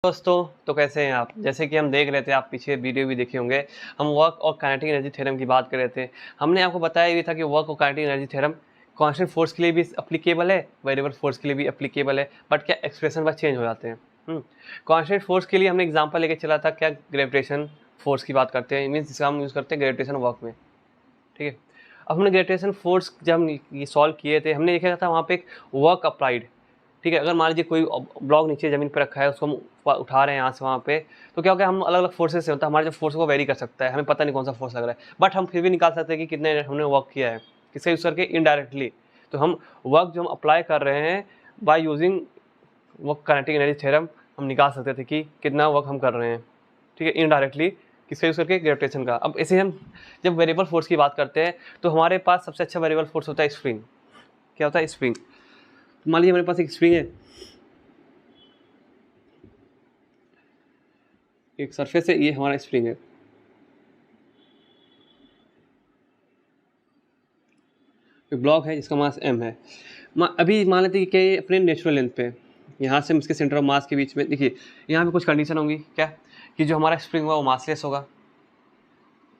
दोस्तों, तो कैसे हैं आप? जैसे कि हम देख रहे थे, आप पीछे वीडियो भी देखे होंगे, हम वर्क और काइनेटिक एनर्जी थ्योरम की बात कर रहे थे। हमने आपको बताया भी था कि वर्क और kinetic energy theorem constant force के लिए भी एप्लीकेबल है, वेरिएबल फोर्स के लिए भी एप्लीकेबल है, बट क्या एक्सप्रेशन बस चेंज हो जाते हैं। कांस्टेंट फोर्स के लिए हमने एग्जांपल लेके चला था, क्या ग्रेविटेशन फोर्स की बात करते हैं, मीन्स इसका हम यूज़ करते हैं ग्रेविटेशन वर्क में। ठीक है, अब हमने ग्रेविटेशन फोर्स जब हम ये सॉल्व किए थे, हमने देखा था वहाँ पे एक वर्क अप्लाइड। ठीक है, अगर मान लीजिए कोई ब्लॉक नीचे ज़मीन पे रखा है, उसको हम उठा रहे हैं यहाँ से वहाँ पे, तो क्या होगा, हम अलग अलग फोर्सेस से होता है, हमारे जो फोर्स को वेरी कर सकता है, हमें पता नहीं कौन सा फोर्स लग रहा है, बट हम फिर भी निकाल सकते हैं कि कितने हमने वर्क किया है, किसका यूज़ करके, इनडायरेक्टली। तो हम वर्क जो हम अप्लाई कर रहे हैं by using work kinetic energy theorem, हम निकाल सकते थे कि कितना वर्क हम कर रहे हैं। ठीक है, इनडायरेक्टली किसका यूज़ करके, ग्रेविटेशन का। अब ऐसे हम जब वेरिएबल फोर्स की बात करते हैं, तो हमारे पास सबसे अच्छा वेरिएबल फोर्स होता है स्प्रिंग। क्या होता है? स्प्रिंग। मान लीजिए हमारे पास एक स्प्रिंग है, एक सरफेस है, ये हमारा स्प्रिंग है। एक ब्लॉक है जिसका मास m है। अभी मान लेते हैं कि ये अपने नेचुरल लेंथ पे, यहाँ से इसके सेंटर ऑफ मास के बीच में, देखिए यहाँ पे कुछ कंडीशन होंगी, क्या कि जो हमारा स्प्रिंग होगा वो मासलेस होगा,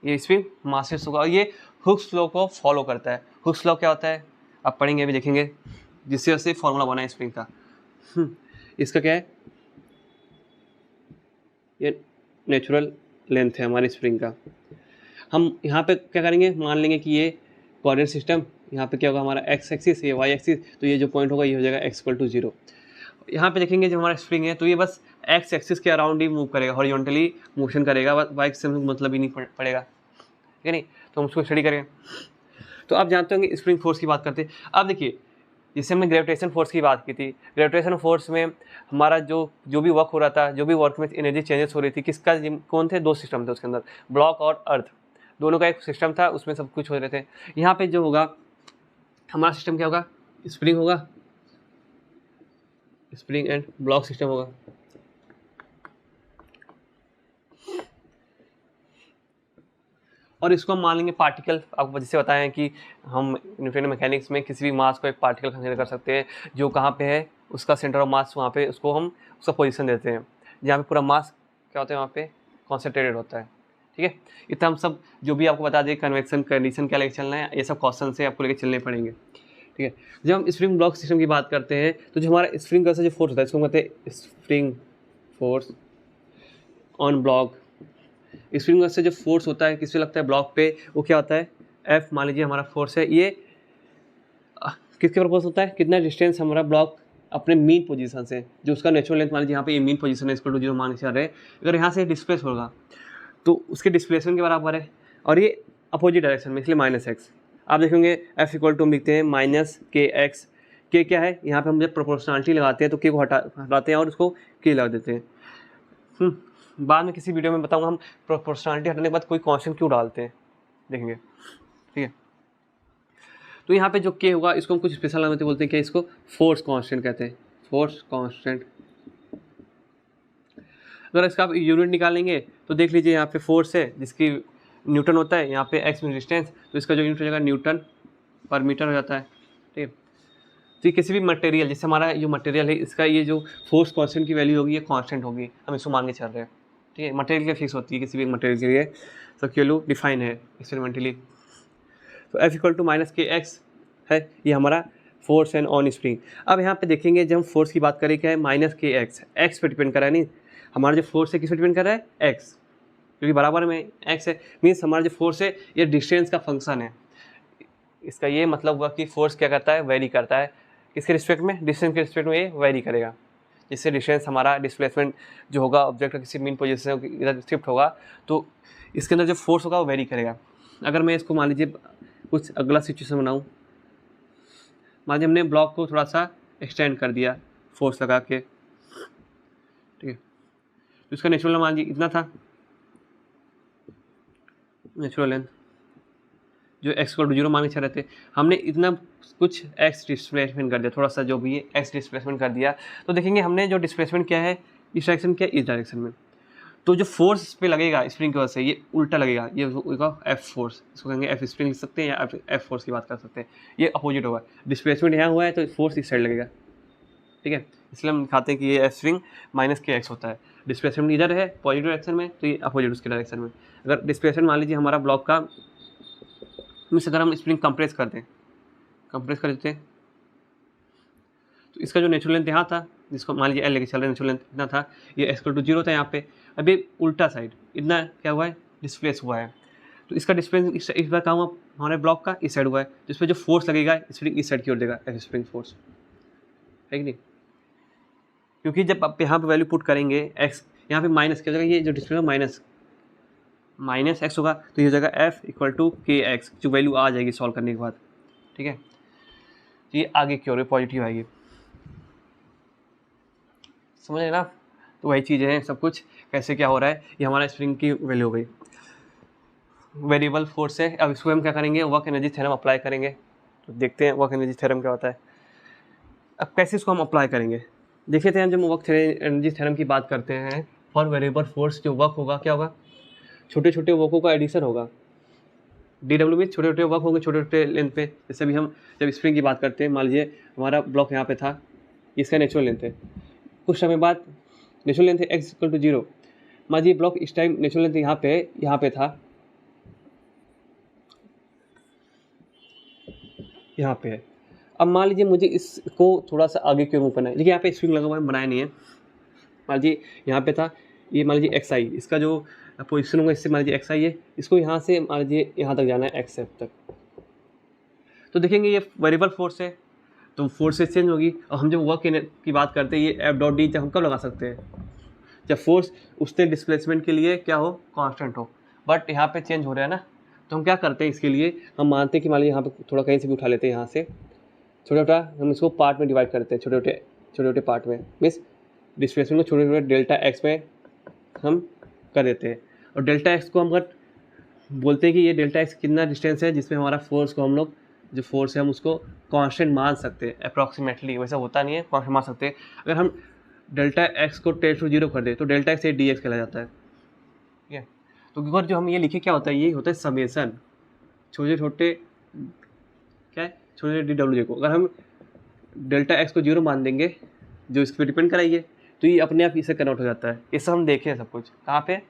ये स्प्रिंग मासलेस होगा, और ये हुक्स लॉ को फॉलो करता है। हुक्स लॉ क्या होता है आप पढ़ेंगे, अभी देखेंगे, जिससे वैसे फॉर्मूला बना है स्प्रिंग का। इसका क्या है, ये नेचुरल लेंथ है हमारे स्प्रिंग का। हम यहाँ पे क्या करेंगे, मान लेंगे कि ये कोऑर्डिनेट सिस्टम, यहाँ पे क्या होगा हमारा एक्स एक्सिस, ये वाई एक्सिस, तो ये जो पॉइंट होगा ये हो जाएगा x = 0। यहाँ पे देखेंगे जो हमारा स्प्रिंग है, तो ये बस एक्स एक्सिस के अराउंड ही मूव करेगा, हॉरिजॉन्टली मोशन करेगा, वाई एक्सिस से मतलब ही नहीं पड़ेगा, ठीक है नहीं। तो हम उसको स्टडी करेंगे। तो आप जानते होंगे स्प्रिंग फोर्स की बात करते हैं। अब देखिए, जिससे हमने ग्रेविटेशन फोर्स की बात की थी, ग्रेविटेशन फोर्स में हमारा जो भी वर्क हो रहा था, जो भी वर्क में एनर्जी चेंजेस हो रही थी, किसका, कौन थे, दो सिस्टम थे उसके अंदर, ब्लॉक और अर्थ, दोनों का एक सिस्टम था, उसमें सब कुछ हो रहे थे। यहाँ पे जो होगा हमारा सिस्टम क्या होगा, स्प्रिंग होगा, स्प्रिंग एंड ब्लॉक सिस्टम होगा। और इसको हम मान लेंगे पार्टिकल। आपको जैसे बताएं कि हम न्यूटन मैकेनिक्स में किसी भी मास को एक पार्टिकल कंसीडर कर सकते हैं, जो कहाँ पे है, उसका सेंटर ऑफ मास वहाँ पे, उसको हम उसका पोजीशन देते हैं, जहाँ पे पूरा मास क्या होता है वहाँ पे कॉन्सेंट्रेटेड होता है। ठीक है, इतना हम सब जो भी आपको बता दें, कन्वेक्शन कंडीशन क्या लेके चलना है, ये सब क्वेश्चन से आपको लेके चलने पड़ेंगे। ठीक है, जब हम स्प्रिंग ब्लॉक सिस्टम की बात करते हैं, तो जो हमारा स्प्रिंग का जो फोर्स होता है, इसको कहते हैं spring force on block. Spring से जो फोर्स होता है किस पे लगता है, ब्लॉक पे, वो क्या होता है, एफ। मान लीजिए हमारा फोर्स है, ये किसके प्रपोज होता है, कितना डिस्टेंस हमारा ब्लॉक अपने मीन पोजीशन से, जो उसका नेचुरल लेंथ, मान लीजिए यहाँ पे ये मीन पोजीशन है, इसको 0 मान के चल रहे हैं, अगर यहाँ से डिस्प्लेस होगा तो उसके डिस्प्लेसमेंट के बराबर है, और ये अपोजिट डायरेक्शन में, इसलिए -x। आप देखेंगे F = हम लिखते हैं -kx। के क्या है, यहाँ पे हम जब प्रोपोर्शनलिटी लगाते हैं तो के को हटाते हैं और उसको के लगा देते हैं। बाद में किसी वीडियो में बताऊंगा हम प्रोपोर्शनलिटी हटाने के बाद कोई कांस्टेंट क्यों डालते हैं, देखेंगे। ठीक है, तो यहाँ पे जो के होगा, इसको हम कुछ स्पेशल नाम से बोलते हैं, क्या, इसको फोर्स कांस्टेंट कहते हैं, फोर्स कांस्टेंट। अगर इसका आप यूनिट निकालेंगे तो देख लीजिए, यहाँ पे फोर्स है जिसकी न्यूटन होता है, यहाँ पे एक्स में डिस्टेंस, तो इसका जो यूनिट हो जाएगा न्यूटन पर मीटर हो जाता है। ठीक है, तो ये किसी भी मटेरियल, जैसे हमारा जो मटेरियल है, इसका ये जो फोर्स कांस्टेंट की वैल्यू होगी, ये कांस्टेंट होगी, हम इसको मान के चल रहे हैं। ठीक है, मटेरियल की फिक्स होती है किसी भी मटेरियल के लिए, तो वैल्यू डिफाइन है एक्सपेरिमेंटली। तो F = -kx है, ये हमारा फोर्स एंड ऑन स्प्रिंग। अब यहाँ पे देखेंगे, जब हम फोर्स की बात करें, क्या है, -kx, एक्स पे डिपेंड कर रहा है, नहीं, हमारा जो फोर्स है किस पे डिपेंड कर रहा है, एक्स, क्योंकि बराबर में एक्स है, मीन्स हमारा जो फोर्स है ये डिस्टेंस का फंक्शन है। इसका ये मतलब हुआ कि फोर्स क्या करता है, वेरी करता है, किसके रिस्पेक्ट में, डिस्टेंस के रिस्पेक्ट में ये वेरी करेगा। जिससे डिस्टेंस हमारा डिस्प्लेसमेंट जो होगा, ऑब्जेक्ट का किसी मीन पोजीशन से इधर शिफ्ट होगा, तो इसके अंदर जो फोर्स होगा वो वेरी करेगा। अगर मैं इसको मान लीजिए कुछ अगला सिचुएशन बनाऊँ, मान लीजिए हमने ब्लॉक को थोड़ा सा एक्सटेंड कर दिया फोर्स लगा के, ठीक है, तो इसका नेचुरल मान लीजिए इतना था, नेचुरल लेंथ जो x = 0 मान के चल रहे थे, हमने इतना कुछ x डिस्प्लेसमेंट कर दिया, थोड़ा सा जो भी है x डिस्प्लेसमेंट कर दिया, तो देखेंगे हमने जो डिस्प्लेसमेंट क्या है, इस डायरेक्शन क्या है, इस डायरेक्शन में, तो जो फोर्स इस पे लगेगा स्प्रिंग की वजह से, ये उल्टा लगेगा, ये होगा F फोर्स, इसको कहेंगे F स्प्रिंग लिख सकते हैं या F फोर्स की बात कर सकते हैं, ये अपोजिट होगा, डिस्प्लेसमेंट यहाँ हुआ है तो फोर्स इस साइड लगेगा। ठीक है, इसलिए हम दिखाते हैं कि ये F swing minus k x होता है। डिस्प्लेसमेंट इधर है पॉजिटिव डायरेक्शन में, तो ये अपोजिट उसके डायरेक्शन में। अगर डिस्प्लेसमेंट मान लीजिए हमारा ब्लॉक का मीन्स अगर हम स्प्रिंग कंप्रेस कर दें, कंप्रेस कर देते हैं, तो इसका जो नेचुरल लेंथ यहाँ था, जिसको मान लीजिए एल लेके चल रहे, नेचुरल लेंथ इतना था, ये एक्स टू 0 था यहाँ पे। अभी उल्टा साइड इतना क्या हुआ है, डिस्प्लेस हुआ है। तो इसका डिस्प्लेस इस बार कहाँ हुआ, हमारे ब्लॉक का इस साइड हुआ है। तो इस पर जो फोर्स लगेगा स्प्रिंग इस साइड की ओर देगा, स्प्रिंग फोर्स है कि नहीं, क्योंकि जब आप यहाँ पे वैल्यू पुट करेंगे एक्स, यहाँ पे माइनस क्या हो जाएगा, ये जो डिस्प्ले माइनस एक्स होगा, तो ये हो जाएगा एफ इक्वल टू के एक्स, जो वैल्यू आ जाएगी सॉल्व करने के बाद। ठीक है, तो ये आगे की ओर पॉजिटिव आएगी, समझ ना। तो वही चीज़ें हैं, सब कुछ कैसे क्या हो रहा है, ये हमारा स्प्रिंग की वैल्यू हो गई। वेरिएबल फोर्स है, अब इसको हम क्या करेंगे, वर्क एनर्जी थ्योरम अप्लाई करेंगे। तो देखते हैं वर्क एनर्जी थ्योरम क्या होता है। अब कैसे इसको हम अप्लाई करेंगे, देखते हैं। जब वर्क एनर्जी थ्योरम की बात करते हैं, फॉर वेरिएबल फोर्स जो वर्क होगा क्या होगा, छोटे छोटे वर्कों का एडिशन होगा। डी डब्ल्यू में छोटे छोटे वर्क होंगे, छोटे छोटे लेंथ पे। जैसे भी हम जब स्प्रिंग की बात करते हैं, मान लीजिए हमारा ब्लॉक यहाँ पे था, इसका नेचुरल लेंथ है, कुछ समय बाद नेचुरल लेंथ है एक्स इक्वल टू 0। मान लीजिए ब्लॉक इस टाइम नेचुरल लेंथ यहाँ पे था, यहाँ पे है। अब मान लीजिए मुझे इसको थोड़ा सा आगे क्यों मूव करना है, देखिए यहाँ पे स्प्रिंग लगा हुआ है, बनाया नहीं है। मान लीजिए यहाँ पे था, ये मान लीजिए एक्स आई, इसका जो पोजीशन होगा इससे मान लीजिए एक्स आई है, इसको यहाँ से मान लीजिए यहाँ तक जाना है एक्स एफ तक। तो देखेंगे ये वेरिएबल फोर्स है, तो फोर्स से चेंज होगी। और हम जब वर्क की बात करते हैं, ये एफ डॉट डी जब हम कब लगा सकते हैं, जब फोर्स उससे डिस्प्लेसमेंट के लिए क्या हो, कांस्टेंट हो। बट यहाँ पे चेंज हो रहा है ना, तो हम क्या करते हैं, इसके लिए हम मानते हैं कि मान लीजिए यहाँ पे थोड़ा कहीं से भी उठा लेते हैं, यहाँ से छोटा छोटा हम इसको पार्ट में डिवाइड करते हैं, छोटे छोटे पार्ट में। मीन्स डिस्प्लेसमेंट को छोटे छोटे डेल्टा एक्स में हम कर देते हैं। और डेल्टा एक्स को हम अगर बोलते हैं कि ये डेल्टा एक्स कितना डिस्टेंस है जिसमें हमारा फोर्स को हम लोग, जो फोर्स है हम उसको कांस्टेंट मान सकते हैं अप्रॉक्सीमेटली, वैसा होता नहीं है, कांस्टेंट मान सकते हैं। अगर हम डेल्टा एक्स को 10 कर दे तो डेल्टा एक्स डी एक्स कहला जाता है। ठीक है, तो अगर जो हम ये लिखे क्या होता है, ये होता है समेसन छोटे छोटे क्या है, छोटे डी डब्ल्यू जे को। अगर हम डेल्टा एक्स को 0 मान देंगे, जो इस पर डिपेंड कराइए, तो ये अपने आप इसे कन्वर्ट हो जाता है। ये सब हम देखें सब कुछ कहाँ पे,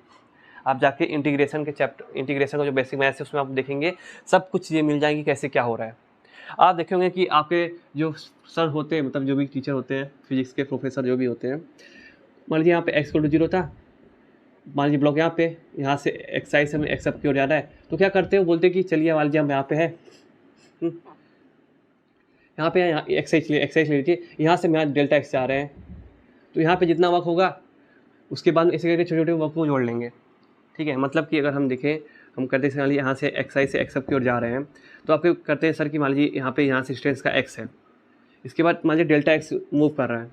आप जाके इंटीग्रेशन के चैप्टर, इंटीग्रेशन का जो बेसिक मैथ्स है उसमें आप देखेंगे, सब कुछ ये मिल जाएंगी कैसे क्या हो रहा है। आप देखेंगे कि आपके जो सर होते हैं, मतलब जो भी टीचर होते हैं, फिजिक्स के प्रोफेसर जो भी होते हैं, मान लीजिए यहाँ पे एक्स इक्वल टू 0 था, मान लीजिए ब्लॉक यहाँ से एक्साइज हमें एक्सेप्ट की ओर जाना है, तो क्या करते हैं, बोलते हैं कि चलिए मान लीजिए हम यहाँ पे है, यहाँ पे यहाँ एक्साइज ले लीजिए, यहाँ से हम यहाँ डेल्टा एक्स जा रहे हैं, तो यहाँ पे जितना वर्क होगा उसके बाद ऐसे करके छोटे छोटे वर्क को जोड़ लेंगे। ठीक है, मतलब कि अगर हम देखें, हम करते हैं मान लीजिए यहाँ से एक्साइज से एक्सेप्ट की ओर जा रहे हैं, तो आपके करते हैं सर कि मान लीजिए यहाँ से डिस्टेंस का एक्स है, इसके बाद मान लीजिए डेल्टा एक्स मूव कर रहा है,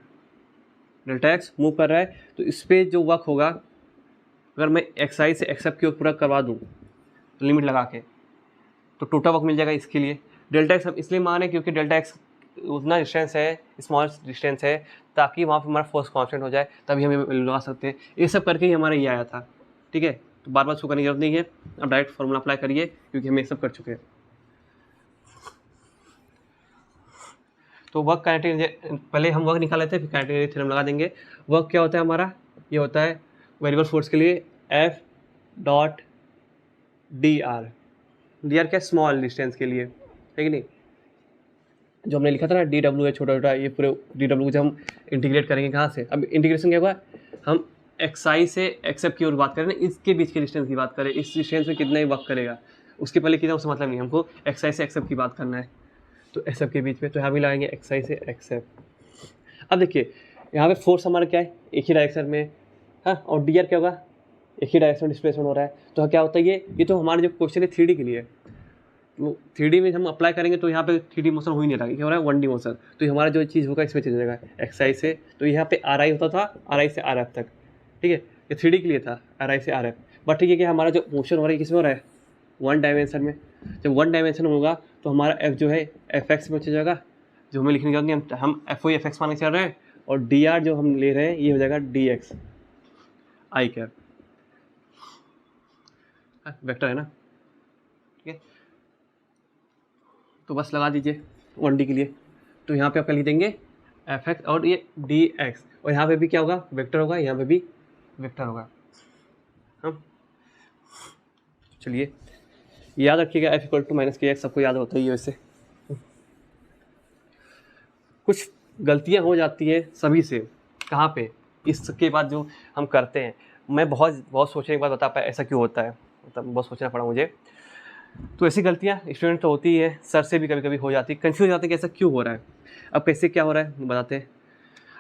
डेल्टा एक्स मूव कर रहा है, तो इस पर जो वर्क होगा, अगर मैं एक्साइज से एक्सेप्ट की ओर पूरा करवा दूँ लिमिट लगा के, तो टोटल वर्क मिल जाएगा इसके लिए। डेल्टा एक्स हम इसलिए मान है क्योंकि डेल्टा एक्स उतना डिस्टेंस है, स्मॉल डिस्टेंस है, ताकि वहाँ पे हमारा फोर्स कांस्टेंट हो जाए, तभी हम लगा सकते हैं। ये सब करके ही हमारा ये आया था। ठीक है, तो बार बार उसको करने की जरूरत नहीं है, अब डायरेक्ट फॉर्मूला अप्लाई करिए, क्योंकि हम ये सब कर चुके हैं। तो वर्क काइनेटिक, पहले हम वर्क निकाल लेते हैं, फिर काइनेटिक थ्योरम लगा देंगे। वर्क क्या होता है हमारा, ये होता है वेरिएबल फोर्स के लिए F dot D R, D R क्या, स्मॉल डिस्टेंस के लिए, है कि नहीं। जो हमने लिखा था ना डी डब्ल्यू है छोटा छोटा, ये पूरे डी डब्ल्यू जब हम इंटीग्रेट करेंगे कहाँ से, अब इंटीग्रेशन क्या हुआ, हम एक्साई से एक्सेप्ट की ओर बात करें ना, इसके बीच के डिस्टेंस की बात करें, इस डिस्टेंस में कितना ही वर्क करेगा, उसके पहले कितना, उससे मतलब नहीं, हमको एक्साई से एक्सेप्ट की बात करना है, तो एक्सेप्ट के बीच में, तो यहाँ भी लगाएंगे एक्साई से एक्सेप्ट। अब देखिए यहाँ पे फोर्स हमारा क्या है, एक ही डायरेक्शन में, हाँ, और डी आर क्या होगा, एक ही डायरेक्शन में डिस्प्लेसमेंट हो रहा है। तो क्या होता है, ये तो हमारे जो क्वेश्चन है 3D के लिए, वो 3D में हम अप्लाई करेंगे, तो यहाँ पे 3D मोशन हो ही नहीं रहा है, क्या हो रहा है 1D मोशन। तो हमारा जो चीज़ होगा इसमें चेंज हो जाएगा, एक्साई से, तो यहाँ पे आर आई होता था, आर आई से आर एफ तक। ठीक है, ये 3D के लिए था, आर आई से आर एफ। बट ठीक है कि हमारा जो मोशन हो रहा है किसमें हो रहा है, 1 डायमेंशन में। जब 1 डायमेंशन होगा तो हमारा एफ जो है एफ एक्स में चल जाएगा, जो हमें लिखने की जरूरत नहीं, हम एफ ओ एफ एक्स मान के चल रहे हैं, और डी आर जो हम ले रहे हैं ये हो जाएगा D x i cap, vector है ना। ठीक है, तो बस लगा दीजिए 1D के लिए। तो यहाँ पे आप लिख देंगे एफ एक्स और ये डी एक्स, और यहाँ पे भी क्या होगा, वेक्टर होगा, यहाँ पे भी वेक्टर होगा। हम चलिए याद रखिएगा F equal to minus k x, सबको याद होता ही है वैसे। कुछ गलतियाँ हो जाती है सभी से, कहाँ पे, इसके बाद जो हम करते हैं, मैं बहुत सोचने के बाद बता पाया ऐसा क्यों होता है, मतलब बहुत सोचना पड़ा मुझे। तो ऐसी गलतियाँ स्टूडेंट तो होती है, सर से भी कभी कभी हो जाती है, कन्फ्यूज हो जाते हैं कि ऐसा क्यों हो रहा है। अब कैसे क्या हो रहा है बताते हैं।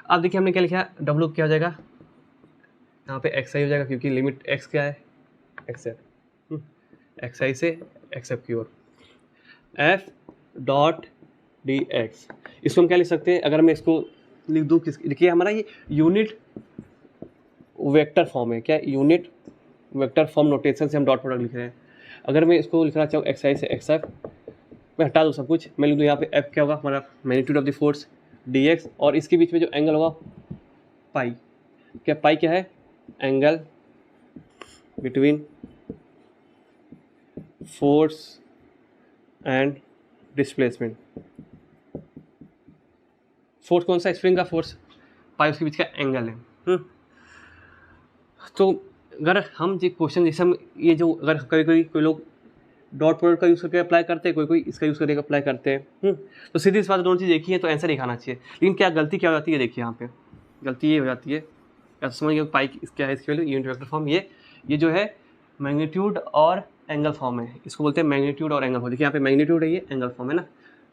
अब देखिए हमने क्या लिखा, डब्ल्यू क्या हो जाएगा, यहाँ पे एक्स आई हो जाएगा, क्योंकि लिमिट एक्स क्या है, एक्स है, एक्स आई से एक्स एफ की ओर, एफ डॉट डी एक्स। इसको हम क्या लिख सकते हैं, अगर मैं इसको लिख दूँ किस, देखिए हमारा ये यूनिट वेक्टर फॉर्म है, क्या यूनिट वेक्टर फॉर्म नोटेशन से हम डॉट प्रोडक्ट लिख रहे हैं। अगर मैं इसको लिखना चाहूँ एक्स आई से एक्स एफ, मैं हटा दूँ सब कुछ, मैं लिख दूँ यहाँ पे एफ क्या होगा हमारा magnitude of the force D x, और इसके बीच में जो एंगल होगा पाई, क्या पाई क्या है, angle between force and displacement. Force कौन सा, स्प्रिंग का फोर्स, पाई उसके बीच का एंगल है। तो अगर हम जो क्वेश्चन जैसे हम ये जो, अगर कभी कोई लोग डॉट प्रोडक्ट का यूज़ करके अप्लाई करते हैं, कोई इसका यूज़ करके अप्लाई करते हैं, तो सीधी इस बात दोनों चीज़ देखी है तो आंसर दिखाना चाहिए। लेकिन क्या गलती क्या हो जाती है, देखिए यहाँ पे गलती ये हो जाती है, क्या समझिए पाई क्या है इसकी वैल्यू, यूनिट वेक्टर फॉर्म, ये जो है मैग्नीट्यूड और एंगल फॉर्म है, इसको बोलते हैं मैग्नीट्यूड और एंगल फॉर्म। देखिए यहाँ पे मैग्नीट्यूड है, ये एंगल फॉर्म है ना,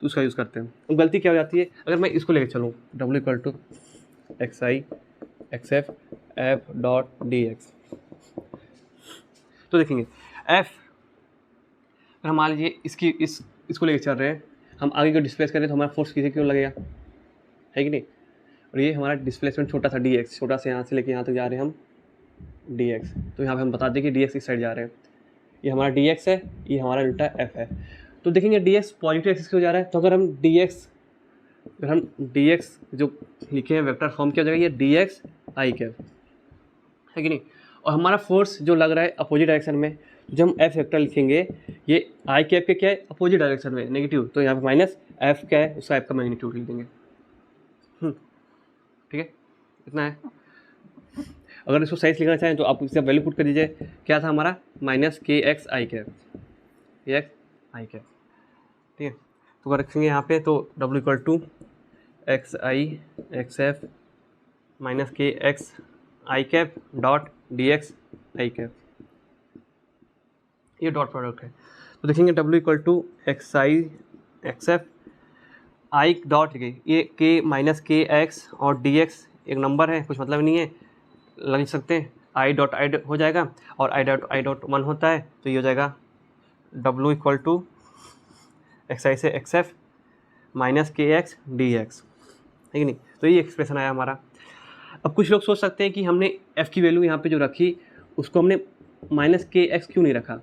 तो उसका यूज़ करते हैं। तो गलती क्या हो जाती है, अगर मैं इसको लेकर चलूँ डब्ल्यू equal to x i x f f dot d x, तो देखेंगे एफ, अगर हम मान लीजिए इसको लेकर चल रहे हैं, हम आगे को डिस्प्लेस करें तो हमारा फोर्स किसी क्यों लगेगा, है कि नहीं। और ये हमारा डिस्प्लेसमेंट छोटा था डी एक्स, छोटा से यहाँ से लेके यहाँ तक जा रहे हैं हम डी एक्स, तो यहाँ पे हम बता दें कि डी एक्स इस साइड जा रहे हैं, ये हमारा डी एक्स है, ये हमारा उल्टा एफ है। तो देखेंगे डी एक्स पॉजिटिव एक्सिस क्यों जा रहा है, तो अगर हम डी एक्स जो लिखे हैं वेक्टर फॉर्म क्या हो जाएगा, ये डी एक्स आई कैप, है कि नहीं। और हमारा फोर्स जो लग रहा है अपोजिट डायरेक्शन में, जब हम एफ वेक्टर लिखेंगे, ये आई कैप के क्या है अपोजिट डायरेक्शन में नेगेटिव, तो यहाँ पे माइनस एफ क्या है, उसका एफ का मैग्नीट्यूड लिख देंगे। ठीक है, इतना है। अगर इसको सही से लिखना चाहें तो आप इसका वैल्यू पुट कर दीजिए, क्या था हमारा minus k x i cap, k x i cap, ठीक है। तो अगर रखेंगे यहाँ पे तो डब्ल्यू equal to x i x f minus k x i cap dot d x i cap, ये डॉट प्रोडक्ट है। तो देखेंगे डब्ल्यू equal to x i x f i dot लिखे, ये के माइनस के एक्स और डी एक्स एक नंबर है, कुछ मतलब नहीं है, लग सकते हैं, आई डॉट आई हो जाएगा, और आई डॉट 1 होता है, तो ये हो जाएगा डब्ल्यू इक्वल टू एक्स आई से x f minus k x D x, है कि नहीं। तो ये एक्सप्रेशन आया हमारा। अब कुछ लोग सोच सकते हैं कि हमने एफ़ की वैल्यू यहाँ पे जो रखी, उसको हमने माइनस के एक्स क्यों नहीं रखा,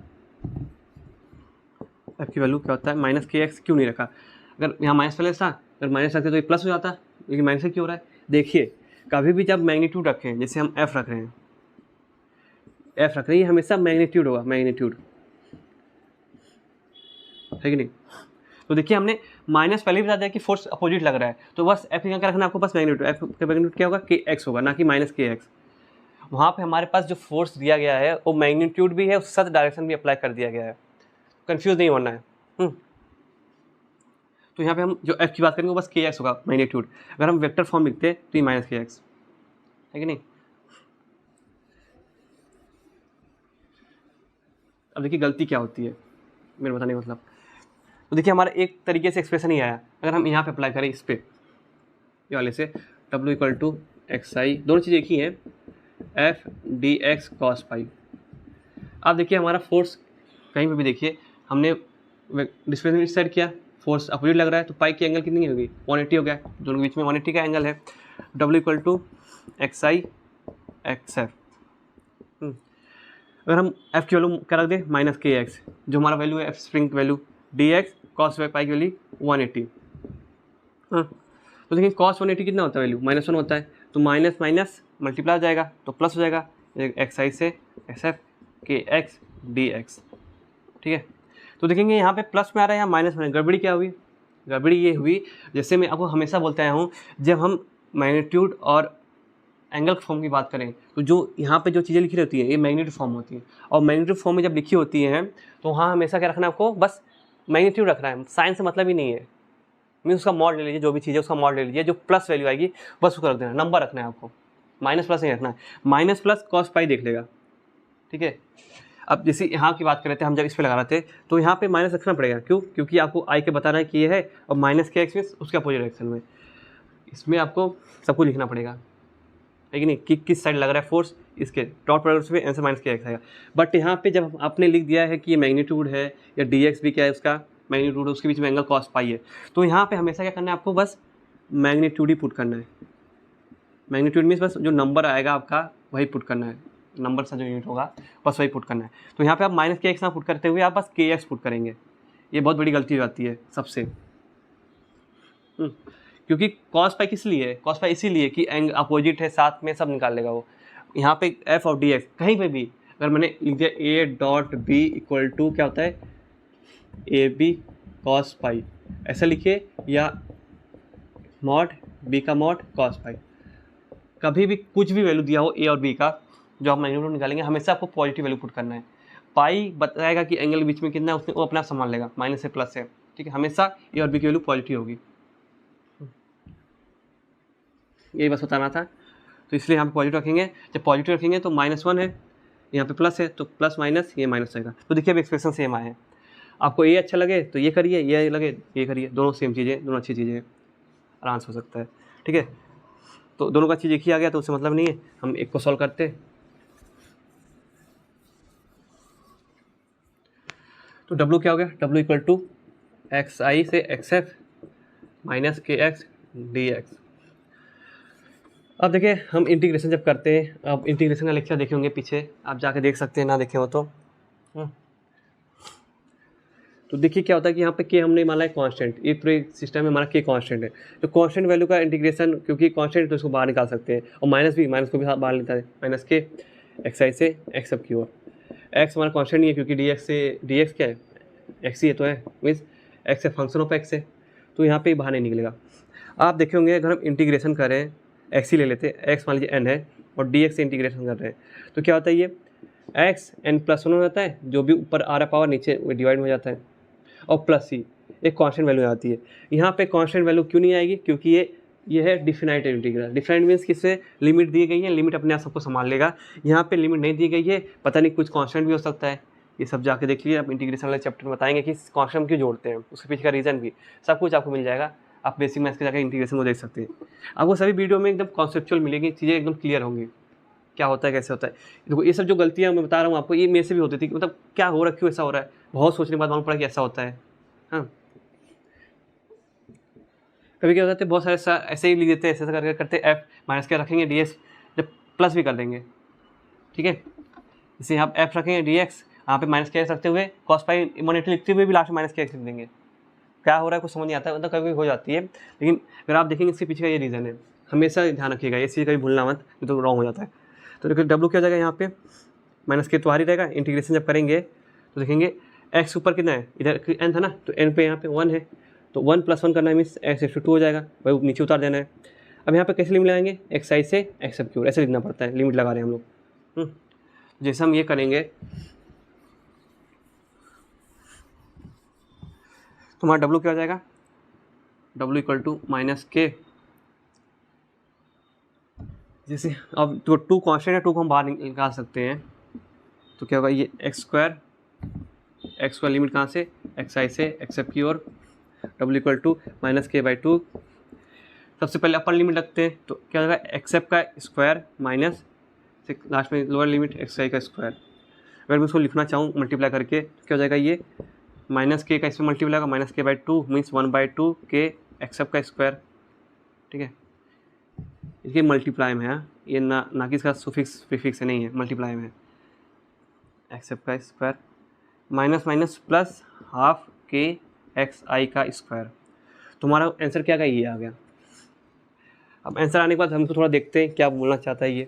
एफ़ की वैल्यू क्या होता है, माइनस के एक्स क्यों नहीं रखा। अगर यहाँ माइनस पहले था, अगर माइनस रखते तो ये प्लस हो जाता, लेकिन माइनस क्यों हो रहा है। देखिए कभी भी जब मैग्नीट्यूड रखें, जैसे हम एफ़ रख रहे हैं, एफ़ रख रहे हैं, ये हमेशा मैग्नीट्यूड होगा, मैग्नीट्यूड, है कि नहीं। तो देखिए हमने माइनस पहले भी बता दिया कि फोर्स अपोजिट लग रहा है, तो बस एफ क्या रखना आपको, बस मैग्नीट्यूड, एफ का मैग्नीट्यूड क्या होगा, के एक्स होगा, ना कि माइनस के एक्स। वहाँ पे हमारे पास जो फोर्स दिया गया है वो मैग्नीट्यूड भी है, उसके साथ डायरेक्शन भी अप्लाई कर दिया गया है, कंफ्यूज नहीं होना है। तो यहाँ पे हम जो एफ की बात करेंगे वो बस के एक्स होगा, मैग्नीट्यूड। अगर हम वेक्टर फॉर्म लिखते हैं तो ये माइनस के एक्स, है कि नहीं। अब देखिए गलती क्या होती है मेरे बताने का मतलब। तो देखिए हमारा एक तरीके से एक्सप्रेशन ही आया, अगर हम यहाँ पे अप्लाई करें इस पे, ये वाले से डब्ल्यू इक्वल टू एक्स आई, दोनों चीज़ एक ही हैं, F D x cos pi. आप देखिए हमारा फोर्स कहीं पे भी देखिए, हमने डिस्प्लेसमेंट इस साइड किया, फोर्स अपोजिट लग रहा है, तो पाई की एंगल कितनी होगी, 180 हो गया, दोनों के बीच में 180 का एंगल है। डब्ल्यू equal to x i x f, अगर हम एफ की वैल्यू क्या रख दें, माइनस के एक्स, जो हमारा वैल्यू है F spring value, D x cos pi की वैल्यू 180। तो देखिए कॉस 180 कितना होता है वैल्यू, -1 होता है, तो माइनस माइनस मल्टीप्लाई हो जाएगा तो प्लस हो जाएगा, एक्स आई से एक्स एफ के एक्स डी एक्स, ठीक है। तो देखेंगे यहाँ पे प्लस में आ रहा है, यहाँ माइनस में, गड़बड़ी क्या हुई, गड़बड़ी ये हुई, जैसे मैं आपको हमेशा बोलता आया हूँ, जब हम मैग्नीट्यूड और एंगल फॉर्म की बात करें तो जो यहाँ पे जो चीज़ें लिखी रहती है ये मैग्नीट्यूड फॉर्म होती है, और मैग्नीट्यूड फॉर्म में जब लिखी होती हैं तो वहाँ हमेशा क्या रखना है आपको, बस मैग्नीट्यूड रखना है, साइन से मतलब ही नहीं है। मीन उसका मॉड ले लीजिए, जो भी चीज़ है उसका मॉड ले लीजिए, जो प्लस वैल्यू आएगी बस उसको रख देना, नंबर रखना है आपको, माइनस प्लस नहीं रखना है। माइनस प्लस कॉस पाई देख लेगा, ठीक है। अब जैसे यहाँ की बात कर रहे थे हम, जब इस पर लगा रहे थे तो यहाँ पे माइनस रखना पड़ेगा, क्यों? क्योंकि आपको आई के बताना है कि ये है, और माइनस के एक्स में उसके अपोजिट डायरेक्शन में, इसमें आपको सब कुछ लिखना पड़ेगा, है कि नहीं, कि किस साइड लग रहा है फोर्स, इसके डॉट प्रोडक्ट में आंसर माइनस के एक्स आएगा। बट यहाँ पे जब आपने लिख दिया है कि ये मैग्नीट्यूड है या डी एक्स भी क्या है उसका मैग्नीट्यूड है, उसके बीच में एंगल कॉस पाई है, तो यहाँ पे हमेशा क्या करना है आपको, बस मैग्नीट्यूड ही पुट करना है। मैग्नीट्यूड मीन्स बस जो नंबर आएगा आपका वही पुट करना है, नंबर सा जो यूनिट होगा बस वही पुट करना है। तो यहाँ पे आप माइनस के एक्स ना पुट करते हुए आप बस के एक्स पुट करेंगे, ये बहुत बड़ी गलती हो जाती है सबसे। क्योंकि कॉस पाई किस लिए है, कॉस पाई इसीलिए कि एंग अपोजिट है, साथ में सब निकाल लेगा वो। यहाँ पे एफ और डी एक्स कहीं पे भी अगर मैंने लिख दिया a dot b equal to क्या होता है, ए बी कॉस पाई, ऐसा लिखिए, या मॉड बी का मॉड कॉस पाई, कभी भी कुछ भी वैल्यू दिया हो ए और बी का, जो आप मैग्नीट्यूड निकालेंगे हमेशा आपको पॉजिटिव वैल्यू पुट करना है। पाई बताएगा कि एंगल के बीच में कितना है, उसने वो अपना संभाल लेगा, माइनस से प्लस है, ठीक है, हमेशा ए और बी की वैल्यू पॉजिटिव होगी, यही बस बताना था। तो इसलिए यहाँ पे पॉजिटिव रखेंगे, जब पॉजिटिव रखेंगे तो -1 है, यहाँ पे प्लस है तो प्लस माइनस ये माइनस आएगा। तो देखिए अब एक्सप्रेशन सेम आए हैं, आपको ये अच्छा लगे तो ये करिए, ये लगे ये करिए, दोनों सेम चीज़ें, दोनों अच्छी चीज़ें, आराम से हो सकता है, ठीक है। तो दोनों का चीज़ एक ही आ गया तो उससे मतलब नहीं है, हम एक को सॉल्व करते हैं। तो W क्या हो गया, W इक्वल टू एक्स आई से x f minus k x D x. अब देखिए हम इंटीग्रेशन जब करते हैं, अब इंटीग्रेशन का लेक्चर देखे होंगे पीछे, आप जाके देख सकते हैं, ना देखे हो तो। तो देखिए क्या होता है कि यहाँ पे के हमने माना है कांस्टेंट, ये पूरे सिस्टम में हमारा के कांस्टेंट है, तो कांस्टेंट वैल्यू का इंटीग्रेशन, क्योंकि कांस्टेंट तो इसको बाहर निकाल सकते हैं, और माइनस को भी बाहर निकाल माइनस के एक्स आई से एक्स एफ की ओर। एक्स हमारा कांस्टेंट नहीं है क्योंकि डी एक्स से डी एक्स क्या है, एक्स ही तो है, मीन्स एक्स है फंक्शन ऑफ एक्स है, तो यहाँ पे बाहर नहीं निकलेगा। आप देखे होंगे अगर हम इंटीग्रेशन करें, एक्स ही ले लेते हैं, एक्स मान लीजिए एन है और डी एक्स से इंटीग्रेशन कर रहे हैं, तो क्या होता है ये एक्स एन प्लस 1 हो जाता है, जो भी ऊपर आ रहा पावर नीचे डिवाइड हो जाता है, और प्लस सी एक कांस्टेंट वैल्यू आती है। यहाँ पे कांस्टेंट वैल्यू क्यों नहीं आएगी, क्योंकि ये है डिफिनाइट इंटीग्रल। डिफिनाइट मीन्स किससे, लिमिट दी गई है, लिमिट अपने आप सबको संभाल लेगा। यहाँ पे लिमिट नहीं दी गई है, पता नहीं कुछ कांस्टेंट भी हो सकता है, ये सब जाके देख लीजिए, आप इंटीग्रेशन वाले चैप्टर में बताएंगे कि कांस्टेंट क्यों जोड़ते हैं, उसके पीछे का रीज़न भी सब कुछ आपको मिल जाएगा। आप बेसिक मैथ्स के जाकर इंटीग्रेशन को देख सकते हैं, आपको सभी वीडियो में एकदम कॉन्सेप्चुअल मिलेगी, चीज़ें एकदम क्लियर होंगी, क्या होता है कैसे होता है। देखो ये सब जो गलतियाँ मैं बता रहा हूँ आपको, ये मेरे से भी होती थी, मतलब क्या हो रहा है, क्यों ऐसा हो रहा है, बहुत सोचने के बाद मालूम पड़ा कि ऐसा होता है। हाँ, कभी क्या होता है, बहुत सारे ऐसे ही लिख देते हैं, ऐसे करके करते एफ माइनस के रखेंगे डी एक्स, जब प्लस भी कर देंगे, ठीक है, जैसे यहाँ एफ रखेंगे डी एक्स, यहाँ पे माइनस के एक्स रखते हुए कॉस पाई मोनेटरी लिखते हुए भी लास्ट में माइनस के एक्स लिख देंगे, क्या हो रहा है कुछ समझ नहीं आता है, मतलब कभी हो जाती है। लेकिन अगर आप देखेंगे इसके पीछे का ये रीज़न है, हमेशा ध्यान रखिएगा, ये चीज़ कभी भूलना मत, तो रॉन्ग हो जाता है। तो देखिए डब्ल्यू क्या हो जाएगा, यहाँ पे माइनस के तो आ ही रहेगा, इंटीग्रेशन जब करेंगे तो देखेंगे एक्स ऊपर कितना है, इधर एन था ना, तो एन पे यहाँ पे 1 है, तो 1 + 1 करना है, मीन्स एक्स 2 हो जाएगा, वही नीचे उतार देना है। अब यहाँ पे कैसे लिमिट लगाएंगे, एक्स आई से एक्स एफ की ओर, ऐसे लिखना पड़ता है, लिमिट लगा रहे हैं हम लोग। जैसे हम ये करेंगे तो हमारा डब्ल्यू क्या हो जाएगा, डब्ल्यू इक्वल टू माइनस के, जैसे अब तो 2 कांस्टेंट है, 2 को हम बाहर निकाल सकते हैं, तो क्या होगा, ये एक्स स्क्वायर लिमिट कहाँ से, एक्स आई से एक्स एफ की ओर, डब्ल्यू इक्वल टू -k/2। सबसे पहले अपर लिमिट रखते हैं, तो क्या होगा, एक्स एफ का स्क्वायर माइनस से लास्ट में लोअर लिमिट एक्स आई का स्क्वायर। अगर मैं उसको लिखना चाहूँ मल्टीप्लाई करके, तो क्या हो जाएगा, ये -k का इसमें मल्टीप्लाई होगा, -k/2 मीन्स 1/2 के एक्स एफ का स्क्वायर, ठीक है, इसके मल्टीप्लाई में है, ये ना कि इसका सुफिक्स प्रीफिक्स से नहीं है, मल्टीप्लाई में एक्स एफ का square minus minus plus half के एक्स आई का स्क्वायर। तुम्हारा आंसर क्या का ये आ गया। अब आंसर आने के बाद हमको थोड़ा देखते हैं क्या बोलना चाहता है ये।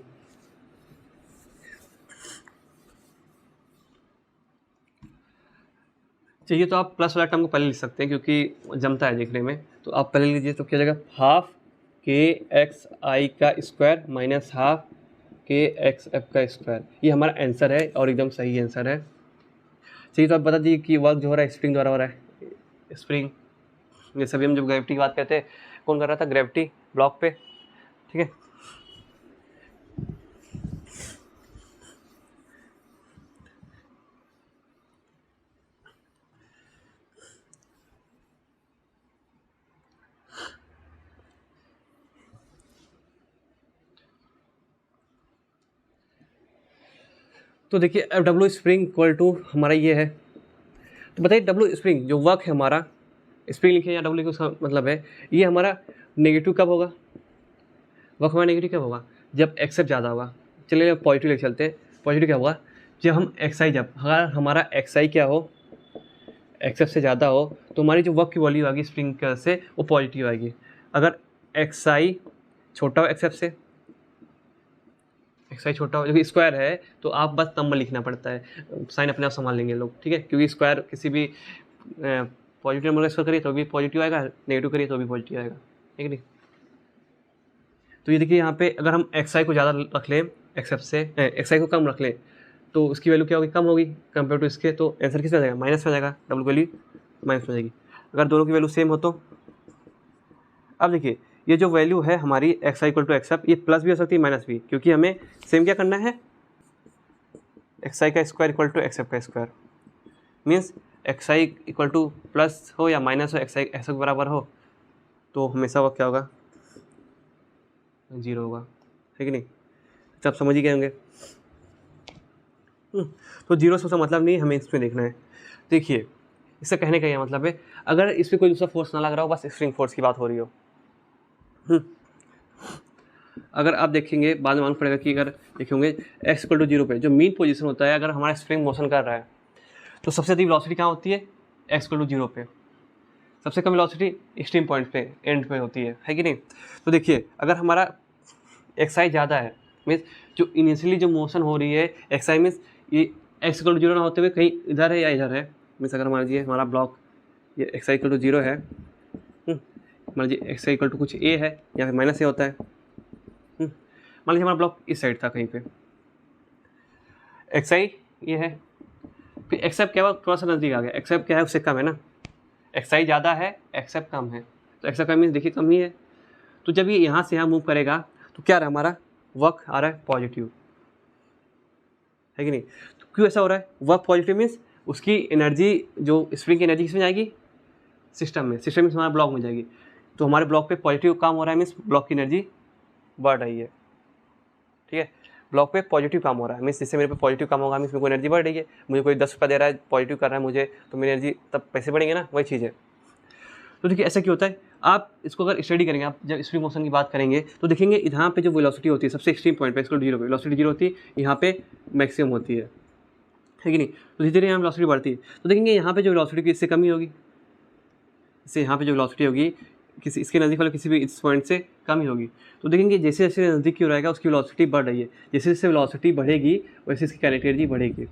चाहिए तो आप प्लस वाला टर्म को पहले लिख सकते हैं क्योंकि जमता है देखने में, तो आप पहले लीजिए। तो क्या जाएगा, हाफ के एक्स आई का स्क्वायर माइनस हाफ के एक्स एफ का स्क्वायर। ये हमारा आंसर है और एकदम सही आंसर है। चलिए तो आप बता दीजिए कि वर्क जो हो रहा है स्प्रिंग द्वारा हो रहा है। स्प्रिंग ये सभी हम जब ग्रेविटी की बात करते हैं, कौन कर रहा था, ग्रेविटी ब्लॉक पे, ठीक है। तो देखिए अब डब्ल्यू स्प्रिंग इक्वल टू हमारा ये है। तो बताइए डब्ल्यू स्प्रिंग जो वर्क है हमारा, स्प्रिंग लिखे या डब्ल्यू उसका मतलब है ये हमारा नेगेटिव कब होगा, वर्क हमारा नेगेटिव कब होगा, जब एक्सेप्ट ज़्यादा होगा। चलिए पॉजिटिव लेके चलते हैं। पॉजिटिव क्या होगा, जब हम एक्सआई, जब अगर हमारा एक्सआई क्या हो, एक्सेप्ट से ज़्यादा हो, तो हमारी जो वर्क की वैल्यू आएगी स्प्रिंग की वजह से वो पॉजिटिव आएगी। अगर एक्सआई छोटा हो एक्सेप्ट से, एक्सआई छोटा हो, जो कि स्क्वायर है, तो आप बस नंबर लिखना पड़ता है, साइन अपने आप संभाल लेंगे लोग, ठीक है। क्योंकि स्क्वायर किसी भी पॉजिटिव नंबर स्क्वायर करिए तो भी पॉजिटिव आएगा, नेगेटिव करिए तो भी पॉजिटिव आएगा, ठीक है नहीं। तो ये देखिए यहाँ पे अगर हम एक्सआई को ज़्यादा रख लें, एक्सेप्ट से एक्सआई को कम रख लें, तो उसकी वैल्यू क्या होगी, कम होगी कंपेयर टू इसके। तो आंसर किस में आ जाएगा, माइनस में आ जाएगा, डबल वैल्यू माइनस में आ जाएगी। अगर दोनों की वैल्यू सेम हो तो अब देखिए ये जो वैल्यू है हमारी x i equal to except, ये प्लस भी हो सकती है माइनस भी, क्योंकि हमें सेम क्या करना है, एक्स आई का स्क्वायर इक्वल टू एक्सेप्ट का square. Means x i equal two plus हो या माइनस हो, एक्स आई एक्स के बराबर हो, तो हमेशा वो क्या होगा, जीरो होगा, है कि नहीं। तो आप समझ ही गए होंगे। तो जीरो से उसका मतलब नहीं, हमें इसमें देखना है। देखिए इससे कहने का यह मतलब है, अगर इस पर कोई दूसरा फोर्स ना लग रहा हो, बस स्प्रिंग फोर्स की बात हो रही हो, अगर आप देखेंगे बाद में मालूम पड़ेगा कि अगर देखेंगे एक्स इक्वल टू जीरो पे जो मीन पोजीशन होता है, अगर हमारा स्प्रिंग मोशन कर रहा है तो सबसे अधिक वेलोसिटी कहाँ होती है, एक्स इक्वल टू जीरो पे। सबसे कम वेलोसिटी एक्सट्रीम पॉइंट पे, एंड पे होती है कि नहीं। तो देखिए अगर हमारा एक्स आई ज़्यादा है, मीन्स जो इनिशियली जो मोशन हो रही है एक्स आई, मीन्स ये एक्स इक्वल टू जीरो ना होते हुए कहीं इधर है या इधर है। मीन्स अगर मान लीजिए हमारा ब्लॉक ये x i equal to zero है, मान लीजिए एक्स आई इक्वल टू कुछ ए है या फिर माइनस ए होता है, मान लीजिए हमारा ब्लॉक इस साइड था कहीं पे, एक्स आई ये है, फिर एक्सेप्ट क्या हुआ, थोड़ा सा नज़दीक आ गया, एक्सेप्ट क्या है उससे कम है ना, एक्स आई ज़्यादा है एक्सेप्ट कम है, तो एक्सेप्ट कम मीन्स देखिए कम ही है। तो जब ये यहाँ से यहाँ मूव करेगा तो क्या रहा, हमारा वर्क आ रहा है पॉजिटिव, है कि नहीं। तो क्यों ऐसा हो रहा है, वर्क पॉजिटिव मीन्स उसकी एनर्जी, जो स्प्रिंग की एनर्जी किसमें जाएगी, सिस्टम में, सिस्टम में हमारा ब्लॉक में जाएगी। तो हमारे ब्लॉक पे पॉजिटिव काम हो रहा है, मीन्स ब्लॉक की एनर्जी बढ़ रही है, ठीक है। ब्लॉक पे पॉजिटिव काम हो रहा है, मीन्स जिससे मेरे पे पॉजिटिव काम होगा, मीन्स मेरे को एनर्जी बढ़ रही है। मुझे कोई 10 रुपये दे रहा है, पॉजिटिव कर रहा है मुझे, तो मेरी एनर्जी तब पैसे बढ़ेंगे ना, वही चीज़ है। तो देखिए ऐसा क्यों होता है, आप इसको अगर स्टडी करेंगे, आप जब स्प्रिंग मोशन की बात करेंगे तो देखेंगे यहाँ पे जो वेलोसिटी होती है सबसे एक्सट्रीम पॉइंट पे एक्स इक्वल टू जीरो पे वेलोसिटी जीरो होती है, यहाँ पे मैक्सिमम होती है कि नहीं। तो धीरे धीरे यहाँ वेलोसिटी बढ़ती है, तो देखेंगे यहाँ पे जो वेलोसिटी की इससे कमी होगी, इससे यहाँ पे जो वेलोसिटी होगी किसी इसके नज़दीक वाले किसी भी इस पॉइंट से कम ही होगी। तो देखेंगे जैसे जैसे नज़दीक की हो रहेगा उसकी वेलोसिटी बढ़ रही है, जैसे जैसे वेलोसिटी बढ़ेगी वैसे इसकी काइनेटिक एनर्जी बढ़ेगी,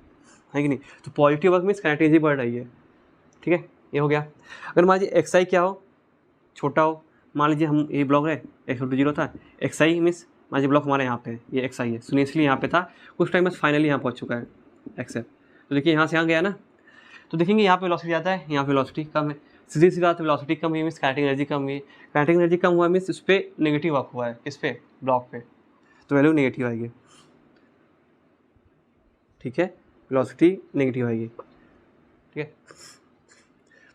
है कि नहीं। तो positive work means kinetic energy बढ़ रही है, ठीक है, ये हो गया। अगर मान लीजिए एक्स आई क्या हो, छोटा हो, मान लीजिए हम ये ब्लॉक है एक्स टू जीरो था, एक्स आई मीन्स मान लीजिए ब्लॉक हमारे यहाँ पे ये एक्स आई है, सुनिश्चित यहाँ पे था कुछ टाइम बस फाइनली यहाँ पहुँच चुका है एक्स है। तो देखिए यहाँ से यहाँ गया ना, तो देखेंगे यहाँ पे वेलोसिटी ज़्यादा है, यहाँ पे वेलोसिटी कम है, सीधी सी बात, वेलोसिटी कम हुई मीन्स काइनेटिक एनर्जी कम हुई, काइनेटिक एनर्जी कम हुआ मीन्स उस पर नेगेटिव वर्क हुआ है, किस पे, ब्लॉक पे, तो वैल्यू नेगेटिव आएगी, ठीक है, वेलोसिटी नेगेटिव आएगी, ठीक है।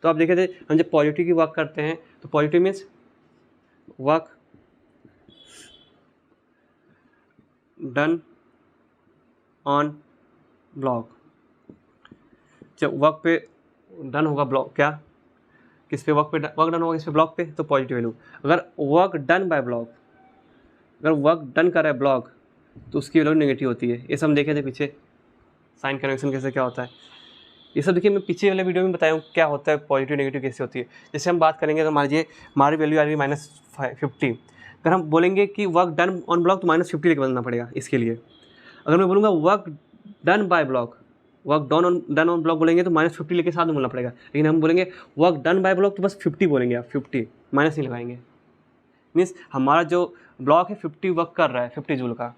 तो आप देखे थे हम जब पॉजिटिव की वर्क करते हैं तो positive means work done on block, जब वर्क पे डन होगा ब्लॉक, क्या किस पे, वर्क पे वर्क डन होगा किस पे, ब्लॉक पे, तो पॉजिटिव वैल्यू। अगर वर्क डन बाय ब्लॉक, अगर वर्क डन कर रहा है ब्लॉक तो उसकी वैल्यू नेगेटिव होती है। ये सब हम देखे थे पीछे, साइन कन्वेंशन कैसे क्या होता है, ये सब देखिए मैं पीछे वाले वीडियो में बताया हूँ क्या होता है, पॉजिटिव नेगेटिव कैसे होती है। जैसे हम बात करेंगे, अगर मान लीजिए हमारी वैल्यू आ रही है -50, अगर हम बोलेंगे कि वर्क डन ऑन ब्लॉक तो -50 लेके बदलना पड़ेगा इसके लिए। अगर मैं बोलूँगा work done by block, work done on block बोलेंगे तो -50 लेके साथ में बोलना पड़ेगा, लेकिन हम बोलेंगे वर्क डन बाय ब्लॉक तो बस 50 बोलेंगे आप, 50 माइनस नहीं लगाएंगे। मीन्स हमारा जो ब्लॉक है 50 वर्क कर रहा है 50 जूल का,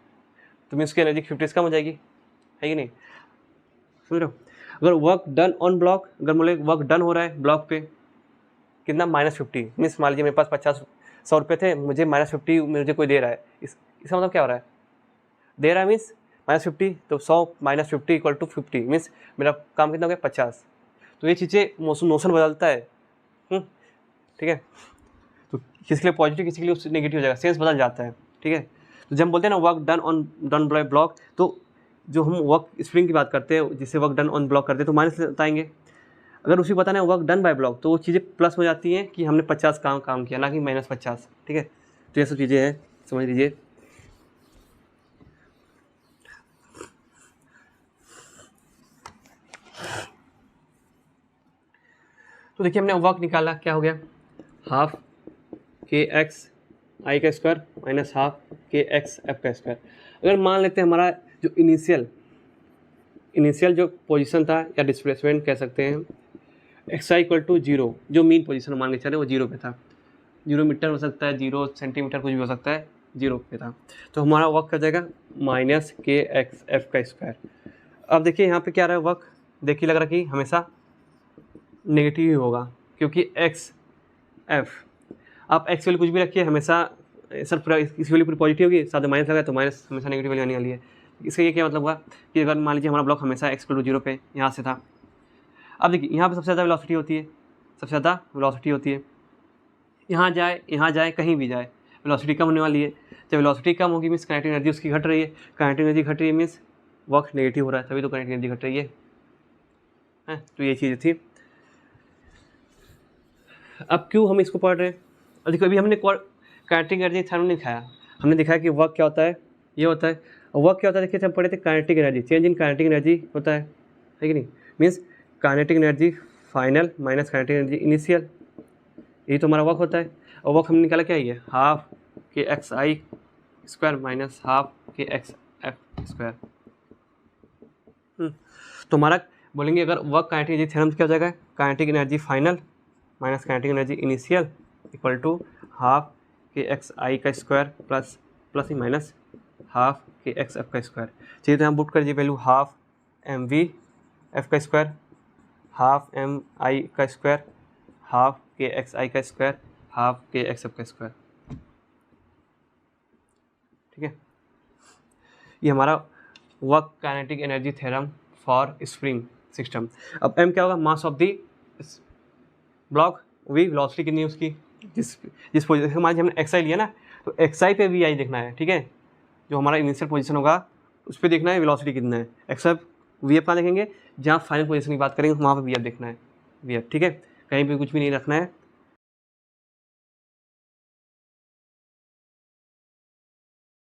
तो मीन्स उसकी एनर्जी 50 कम हो जाएगी, है कि नहीं, समझ रहे हो। अगर वर्क डन ऑन ब्लॉक, अगर बोले वर्क डन हो रहा है ब्लॉक पे कितना -50, मीन्स मान लीजिए मेरे पास 100 रुपये थे, मुझे -50 मुझे कोई दे रहा है, इसका मतलब क्या हो रहा है, दे रहा है मीन्स -50, तो 100 - 50 = 50, मीन्स मेरा काम कितना हो गया 50। तो ये चीज़ें नोशन बदलता है, ठीक है। तो किसी के लिए पॉजिटिव किसी के लिए नेगेटिव हो जाएगा, सेंस बदल जाता है, ठीक है। तो जब हम बोलते हैं ना वर्क डन बाय ब्लॉक, तो जो हम वर्क स्प्रिंग की बात करते हैं जिससे वर्क डन ऑन ब्लॉक करते हैं तो माइनस बताएंगे। अगर उसी बताना है वर्क डन बाय ब्लॉक तो वो चीज़ें प्लस हो जाती हैं कि हमने 50 काम किया, ना कि -50, ठीक है। तो ये सब चीज़ें हैं, समझ लीजिए। तो देखिए हमने वर्क निकाला, क्या हो गया, ½ kx i² -½ kx f²। अगर मान लेते हैं हमारा जो इनिशियल जो पोजीशन था या डिस्प्लेसमेंट कह सकते हैं, xi = 0, जो मीन पोजीशन मान के चले वो 0 पे था, 0 मीटर हो सकता है, 0 सेंटीमीटर कुछ भी हो सकता है, 0 पे था, तो हमारा वर्क कर जाएगा -kx f²। अब देखिए यहाँ पे क्या रहा है वर्क, देखिए लग रहा है कि हमेशा नेगेटिव ही होगा क्योंकि x f, आप x वैल्यू कुछ भी रखिए हमेशा सर पूरा इसकी वैल्यू पूरी पॉजिटिव होगी, साथ में माइनस लगा तो माइनस हमेशा नेगेटिव वैल्यू आने वाली है। इसका ये क्या मतलब हुआ कि अगर मान लीजिए हमारा ब्लॉक हमेशा x = 0 पे यहाँ से था, अब देखिए यहाँ पे सबसे ज़्यादा वेलोसिटी होती है, यहाँ जाए कहीं भी जाए वेलोसिटी कम होने वाली है। जब वेलोसिटी कम होगी मीन्स काइनेटिक एनर्जी उसकी घट रही है, काइनेटिक एनर्जी घट रही है मीन्स वर्क नेगेटिव हो रहा है, तभी तो काइनेटिक एनर्जी घट रही है। तो ये चीज़ थी। अब क्यों हम इसको पढ़ रहे हैं, और देखो अभी हमने काइनेटिक एनर्जी थ्योरम नहीं दिखाया, हमने दिखाया कि वर्क क्या होता है, ये होता है, और वर्क क्या होता है देखिए हम पढ़े थे kinetic energy, change in kinetic energy होता है कि नहीं, means kinetic energy final minus kinetic energy initial, यही तो हमारा वर्क होता है। और वर्क हमने निकाला क्या है, ½ kxi² -½ kx f²। तो हमारा बोलेंगे अगर वर्क काइनेटिक एनर्जी थ्योरम क्या हो जाएगा, kinetic energy final minus kinetic energy initial = ½ kxi² plus ही माइनस ½ kx f²। चलिए तो यहाँ पुट कर दीजिए value ½ mv f², ½ mi², ½ kxi², ½ kx f², ठीक है। ये हमारा work kinetic energy theorem for spring system. अब m क्या होगा, mass of the block, v velocity कितनी है उसकी, जिस पोजीशन मान लीजिए हमने xi लिया ना, तो xi पे vi देखना है, ठीक है। जो हमारा इनिशियल पोजीशन होगा उस पर देखना है वेलोसिटी कितना है, xi vf कहाँ देखेंगे, जहाँ फाइनल पोजीशन की बात करेंगे वहाँ पे vf देखना है, vf, ठीक है। कहीं पे कुछ भी नहीं रखना है,